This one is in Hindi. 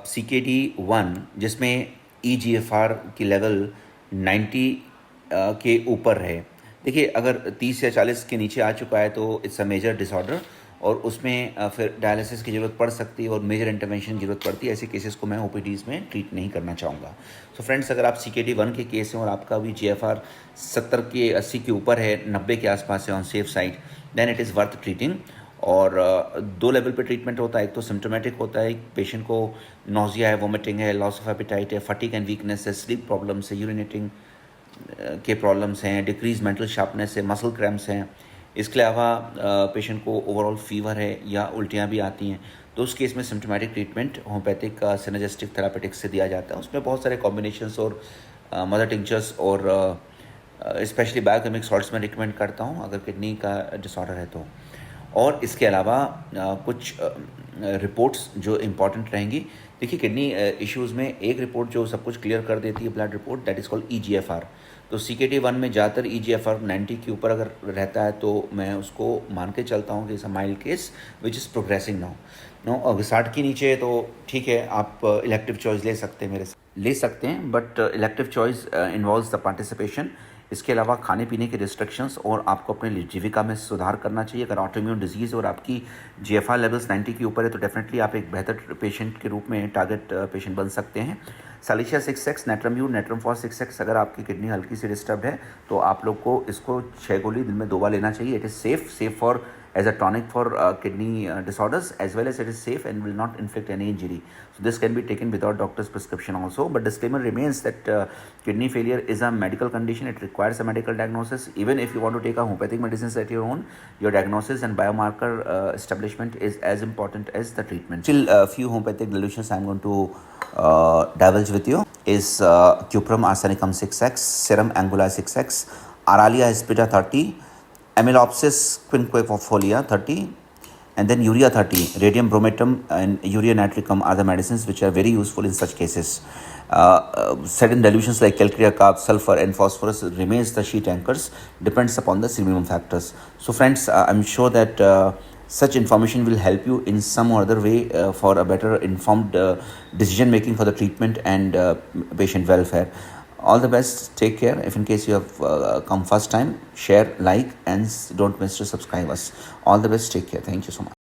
CKD1 जिसमें EGFR की लेवल 90 के ऊपर है। देखिए, अगर 30 या 40 के नीचे आ चुका है तो इट्स अ मेजर डिसऑर्डर और उसमें फिर डायलिसिस की ज़रूरत पड़ सकती है और मेजर इंटरवेंशन की ज़रूरत पड़ती है। ऐसे केसेस को मैं OPDs में ट्रीट नहीं करना चाहूँगा। सो फ्रेंड्स, अगर आप CKD1 के केस हैं और आपका भी GFR 70 के 80 के ऊपर है, 90 के आसपास है on safe side, then it is worth treating. और दो लेवल पे ट्रीटमेंट होता है। एक तो सिम्टोमेटिक होता है, पेशेंट को नोजिया है, वोमिटिंग है, लॉस ऑफ एपिटाइट है, फटीग एंड वीकनेस है, स्लीप प्रॉब्लम्स है, यूरिनेटिंग के प्रॉब्लम्स हैं, डिक्रीज मेंटल शार्पनेस है, मसल क्रैम्प्स हैं। इसके अलावा पेशेंट को ओवरऑल फीवर है या उल्टियाँ भी आती हैं, तो उस केस में symptomatic treatment homeopathic synergistic therapeutics से दिया जाता है। उसमें बहुत सारे कॉम्बिनेशंस और मदर टिंक्चर्स और स्पेशली बायोकेमिक सॉल्ट्स में रिकमेंड करता हूँ अगर किडनी का डिसऑर्डर है तो। और इसके अलावा कुछ रिपोर्ट्स जो इम्पॉर्टेंट रहेंगी। देखिए, किडनी इश्यूज़ में एक रिपोर्ट जो सब कुछ क्लियर कर देती है, blood report, that is called EGFR। तो CKD1 में ज़्यादातर EGFR 90 के ऊपर अगर रहता है तो मैं उसको मान के चलता हूँ कि it's a mild case which is progressing now. 60 के नीचे तो ठीक है, आप इलेक्टिव चॉइस ले सकते हैं, ले सकते हैं, but elective choice involves the participation. इसके अलावा खाने पीने के रिस्ट्रिक्शंस और आपको अपने जीविका में सुधार करना चाहिए। अगर ऑटोइम्यून डिजीज़ और आपकी GFR लेवल्स 90 के ऊपर है तो डेफिनेटली आप एक बेहतर पेशेंट के रूप में टारगेट पेशेंट बन सकते हैं। सैलिशिया 6X, नेट्रम्यून, नेट्रमफॉस 6X, अगर आपकी किडनी हल्की सी डिस्टर्ब है तो आप लोग को इसको 6 गोली दिन में 2 बार लेना चाहिए। It is safe for as a tonic for kidney disorders, as well as it is safe and will not inflict any injury. So this can be taken without doctor's prescription also. But disclaimer remains that kidney failure is a medical condition. It requires a medical diagnosis. Even if you want to take a homeopathic medicines at your own, your diagnosis and biomarker establishment is as important as the treatment. Still, a few homeopathic dilutions I'm going to divulge with you is Cuprum arsenicum 6X, Serum angula 6X, Aralia aspida 30, Amylopsis quinquefolia 30, and then urea 30. Radium bromatum and urea nitricum are the medicines which are very useful in such cases. Certain dilutions like calcarea, carb, sulfur and phosphorus remains the sheet anchors, depends upon the minimum factors. So friends, I'm sure that such information will help you in some or other way for a better informed decision making for the treatment and patient welfare. All the best. Take care. If in case you have come first time, share, like, and don't miss to subscribe us. All the best. Take care. Thank you so much.